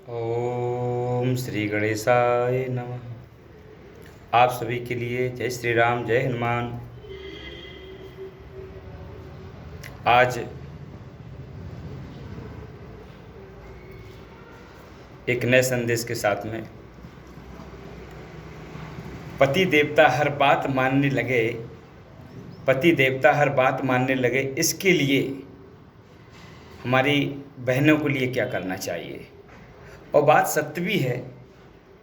ओम श्री गणेशाय नमः। आप सभी के लिए जय श्री राम, जय हनुमान। आज एक नए संदेश के साथ में पति देवता हर बात मानने लगे, पति देवता हर बात मानने लगे, इसके लिए हमारी बहनों के लिए क्या करना चाहिए। और बात सत्य भी है,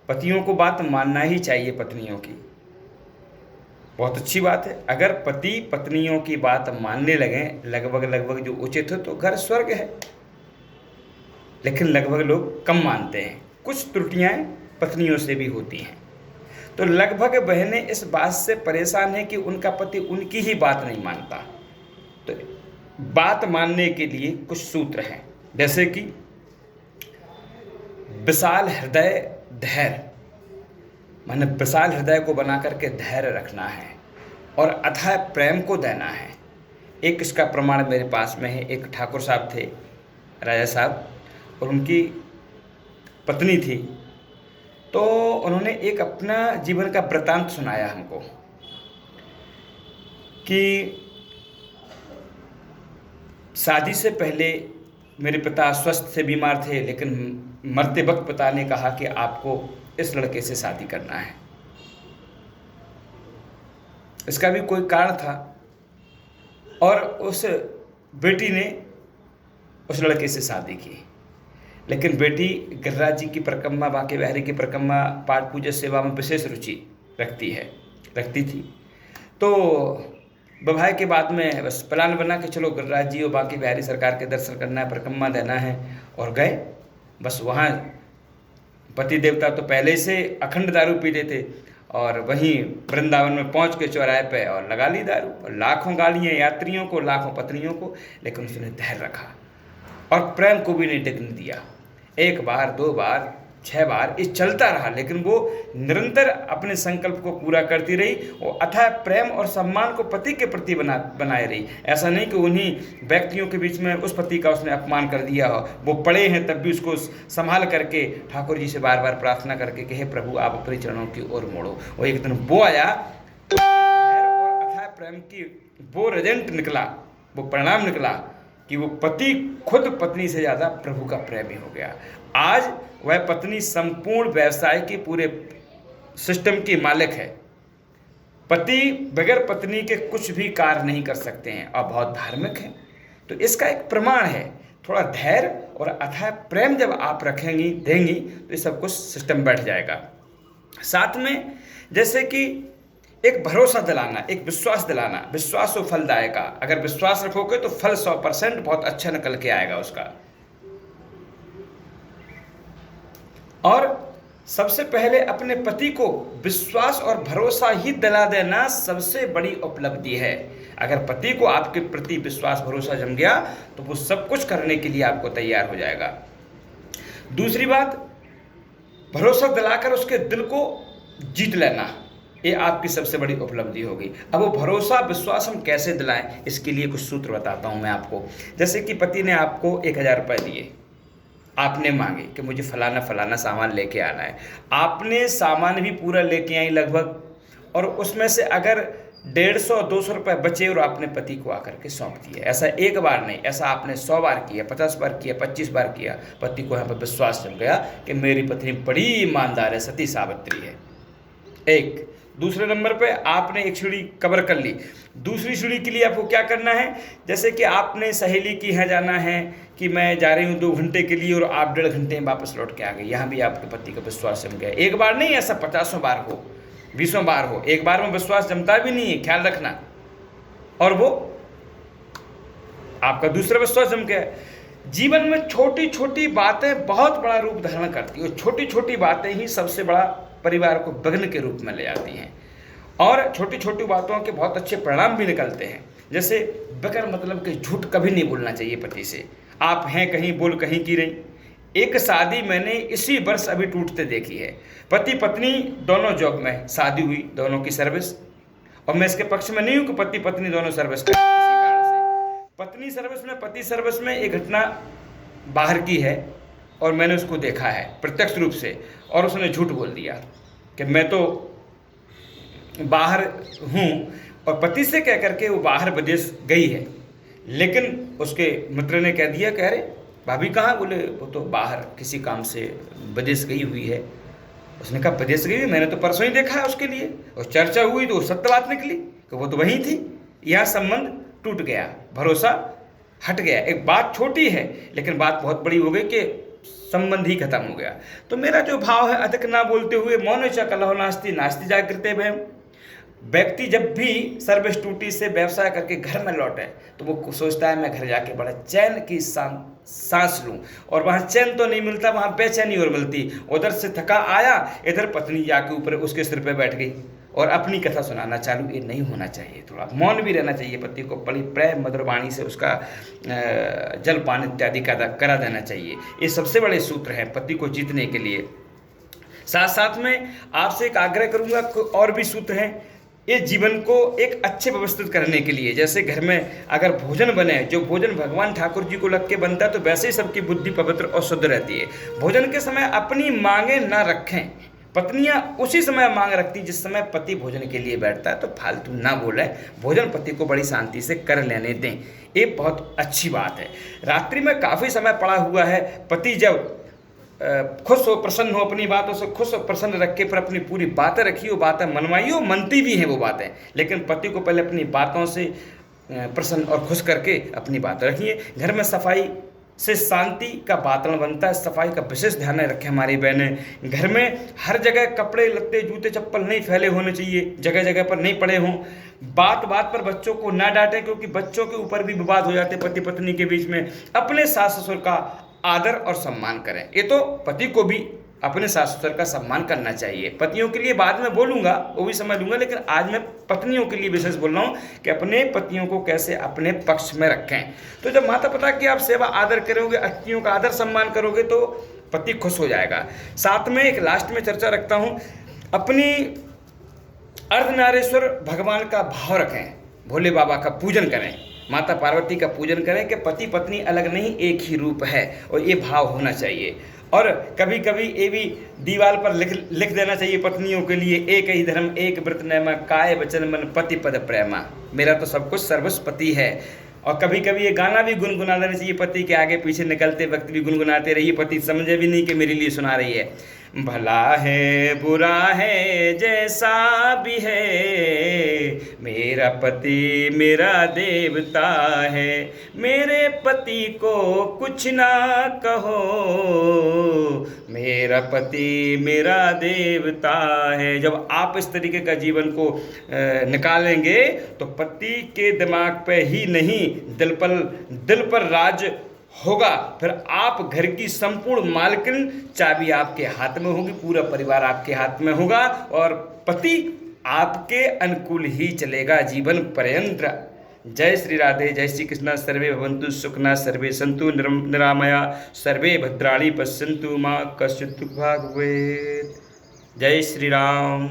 पतियों को बात मानना ही चाहिए पत्नियों की। बहुत अच्छी बात है। अगर पति पत्नियों की बात मानने लगें लगभग जो उचित हो तो घर स्वर्ग है, लेकिन लगभग लोग कम मानते हैं। कुछ त्रुटियां पत्नियों से भी होती हैं। तो लगभग बहनें इस बात से परेशान हैं कि उनका पति उनकी ही बात नहीं मानता। तो बात मानने के लिए कुछ सूत्र हैं, जैसे कि विशाल हृदय धैर्य, माने विशाल हृदय को बना करके धैर्य रखना है और अथाह प्रेम को देना है। एक इसका प्रमाण मेरे पास में है। एक ठाकुर साहब थे, राजा साहब, और उनकी पत्नी थी। तो उन्होंने एक अपना जीवन का वृतांत सुनाया हमको कि शादी से पहले मेरे पिता स्वस्थ से बीमार थे, लेकिन मरते वक्त पिता ने कहा कि आपको इस लड़के से शादी करना है। इसका भी कोई कारण था, और उस बेटी ने उस लड़के से शादी की। लेकिन बेटी गिरिराज जी की परिक्रमा, बांके बिहारी की परिक्रमा, पाठ पूजा सेवा में विशेष रुचि रखती थी। तो विवाह के बाद में बस प्लान बना कि चलो गिरिराज जी और बांके बिहारी सरकार के दर्शन करना है, परिक्रमा देना है, और गए। बस वहाँ पति देवता तो पहले से अखंड दारू पीते थे, और वहीं वृंदावन में पहुँच के चौराहे पे और लगा ली दारू, और लाखों गालियाँ यात्रियों को, लाखों पत्नियों को, लेकिन उसने धैर्य रखा और प्रेम को भी नहीं टिकने दिया। एक बार, दो बार, 6 बार ये चलता रहा, लेकिन वो निरंतर अपने संकल्प को पूरा करती रही और अथाह प्रेम और सम्मान को पति के प्रति बनाए रही। ऐसा नहीं कि उन्हीं व्यक्तियों के बीच में उस पति का उसने अपमान कर दिया हो। वो पड़े हैं तब भी उसको संभाल करके ठाकुर जी से बार बार प्रार्थना करके कि हे प्रभु, आप अपने चरणों की ओर मोड़ो। और एक दिन वो आया और अथाह प्रेम की वो रिजल्ट निकला, वो परिणाम निकला कि वो पति खुद पत्नी से ज़्यादा प्रभु का प्रेमी हो गया। आज वह पत्नी संपूर्ण व्यवसाय की पूरे सिस्टम की मालिक है। पति बगैर पत्नी के कुछ भी कार्य नहीं कर सकते हैं और बहुत धार्मिक हैं। तो इसका एक प्रमाण है, थोड़ा धैर्य और अथाह प्रेम जब आप रखेंगी, देंगी, तो ये सब कुछ सिस्टम बैठ जाएगा। साथ में जैसे कि एक भरोसा दिलाना, एक विश्वास दिलाना। विश्वास वो फलदायक। अगर विश्वास रखोगे तो फल 100% बहुत अच्छा निकल के आएगा उसका। और सबसे पहले अपने पति को विश्वास और भरोसा ही दिला देना सबसे बड़ी उपलब्धि है। अगर पति को आपके प्रति विश्वास भरोसा जम गया तो वो सब कुछ करने के लिए आपको तैयार हो जाएगा। दूसरी बात, भरोसा दिलाकर उसके दिल को जीत लेना, ये आपकी सबसे बड़ी उपलब्धि होगी। अब वो भरोसा विश्वास हम कैसे दिलाएं, इसके लिए कुछ सूत्र बताता हूं मैं आपको। जैसे कि पति ने आपको 1000 रुपये दिए, आपने मांगे कि मुझे फलाना फलाना सामान लेके आना है। आपने सामान भी पूरा लेके आई लगभग, और उसमें से अगर 150-200 रुपये बचे और आपने पति को आकर के सौंप दिए। ऐसा एक बार नहीं, ऐसा आपने 100 बार किया, 50 बार किया, 25 बार किया। पति को यहाँ पर विश्वास जम गया कि मेरी पत्नी बड़ी ईमानदार है, सती सावित्री है। एक दूसरे नंबर पे आपने एक सीढ़ी कवर कर ली। दूसरी सीढ़ी के लिए आपको क्या करना है, जैसे कि आपने सहेली की यहाँ जाना है कि मैं जा रही हूँ 2 घंटे के लिए, और आप 1.5 घंटे में वापस लौट के आ गए। यहाँ भी आपके पति का विश्वास जम गया। एक बार नहीं, ऐसा 50 बार हो, 20 बार हो। एक बार में विश्वास जमता भी नहीं है, ख्याल रखना। और वो आपका दूसरा विश्वास जम गया। जीवन में छोटी छोटी बातें बहुत बड़ा रूप धारण करती है, और छोटी छोटी बातें ही सबसे बड़ा परिवार को विघ्न के रूप में ले जाती हैं। और छोटी छोटी बातों के बहुत अच्छे परिणाम भी निकलते हैं। जैसे बगैर मतलब के झूठ कभी नहीं बोलना चाहिए पति से। आप हैं कहीं, बोल कहीं की रही। एक शादी मैंने इसी वर्ष अभी टूटते देखी है। पति पत्नी दोनों जॉब में, शादी हुई, दोनों की सर्विस। और मैं इसके पक्ष में नहीं हूँ कि पति पत्नी दोनों सर्विस करें, किसी कारण से पत्नी सर्विस में, पति सर्विस में। एक घटना बाहर की है और मैंने उसको देखा है प्रत्यक्ष रूप से, और उसने झूठ बोल दिया कि मैं तो बाहर हूँ, और पति से कह करके वो बाहर विदेश गई है। लेकिन उसके मित्र ने कह दिया कि अरे भाभी कहाँ? बोले वो तो बाहर किसी काम से विदेश गई हुई है। उसने कहा विदेश गई हुई? मैंने तो परसों ही देखा है उसके लिए, और चर्चा हुई तो सत्य बात निकली कि वो तो वहीं थी। यह संबंध टूट गया, भरोसा हट गया। एक बात छोटी है लेकिन बात बहुत बड़ी हो गई कि संबंध ही खत्म हो गया। तो मेरा जो भाव है, अधिक ना बोलते हुए मौन च कलहो नास्ति नास्ति जागृते भयम। व्यक्ति जब भी सर्वस्तुति से व्यवसाय करके घर में लौटे तो वो सोचता है मैं घर जाके बड़ा चैन की सांस लूं, और वहाँ चैन तो नहीं मिलता, वहाँ बेचैनी और मिलती। उधर से थका आया, इधर पत्नी जाके ऊपर उसके सिर पे बैठ गई और अपनी कथा सुनाना चालू। ये नहीं होना चाहिए, थोड़ा मौन भी रहना चाहिए। पति को बड़ी प्रेम मधुर वाणी से उसका जलपान इत्यादि करा देना चाहिए। ये सबसे बड़े सूत्र हैं पति को जीतने के लिए। साथ साथ में आपसे एक आग्रह करूंगा, और भी सूत्र हैं ये जीवन को एक अच्छे व्यवस्थित करने के लिए। जैसे घर में अगर भोजन बने, जो भोजन भगवान ठाकुर जी को लग के बनता है, तो वैसे ही सबकी बुद्धि पवित्र और शुद्ध रहती है। भोजन के समय अपनी मांगे ना रखें। पत्नियां उसी समय मांग रखती जिस समय पति भोजन के लिए बैठता है, तो फालतू ना बोलें, भोजन पति को बड़ी शांति से कर लेने दें। ये बहुत अच्छी बात है। रात्रि में काफ़ी समय पड़ा हुआ है, पति जब खुश हो, प्रसन्न हो, अपनी बातों से खुश और प्रसन्न रख के फिर अपनी पूरी बातें रखिए, वो बातें मनवाइए, मनती भी हैं वो बातें। लेकिन पति को पहले अपनी बातों से प्रसन्न और खुश करके अपनी बातें रखिए। घर में सफाई से शांति का वातावरण बनता है। सफाई का विशेष ध्यान रखें हमारी बहनें। घर में हर जगह कपड़े लत्ते जूते चप्पल नहीं फैले होने चाहिए, जगह जगह पर नहीं पड़े हों। बात बात पर बच्चों को ना डांटें, क्योंकि बच्चों के ऊपर भी विवाद हो जाते पति पत्नी के बीच में। अपने सास ससुर का आदर और सम्मान करें। ये तो पति को भी अपने सास ससुर का सम्मान करना चाहिए। पतियों के लिए बाद में बोलूँगा, वो भी समझ लूँगा, लेकिन आज मैं पत्नियों के लिए विशेष बोल रहा हूँ कि अपने पतियों को कैसे अपने पक्ष में रखें। तो जब माता पिता की आप सेवा आदर करोगे, अतिथियों का आदर सम्मान करोगे, तो पति खुश हो जाएगा। साथ में एक लास्ट में चर्चा रखता हूँ, अपनी अर्धनारीश्वर भगवान का भाव रखें, भोले बाबा का पूजन करें, माता पार्वती का पूजन करें कि पति पत्नी अलग नहीं, एक ही रूप है, और ये भाव होना चाहिए। और कभी कभी ये भी दीवार पर लिख देना चाहिए पत्नियों के लिए, एक ही धर्म एक व्रत नेमा, काय वचन मन पति पद प्रेमा। मेरा तो सब कुछ सर्वस्व पति है। और कभी कभी ये गाना भी गुनगुना देना चाहिए, पति के आगे पीछे निकलते वक्त भी गुनगुनाते रहिए, पति समझे भी नहीं कि मेरे लिए सुना रही है। भला है बुरा है जैसा भी है, मेरा पति मेरा देवता है, मेरे पति को कुछ ना कहो, मेरा पति मेरा देवता है। जब आप इस तरीके का जीवन को निकालेंगे तो पति के दिमाग पे ही नहीं दिल पर राज होगा। फिर आप घर की संपूर्ण मालकिन, चाबी आपके हाथ में होगी, पूरा परिवार आपके हाथ में होगा, और पति आपके अनुकूल ही चलेगा जीवन पर्यंत। जय श्री राधे, जय श्री कृष्ण। सर्वे भवन्तु सुखिनः, सर्वे सन्तु निरामया, सर्वे भद्राणि पश्यन्तु, मा कश्चित् दुःखभाग् भवेत्। जय श्री राम।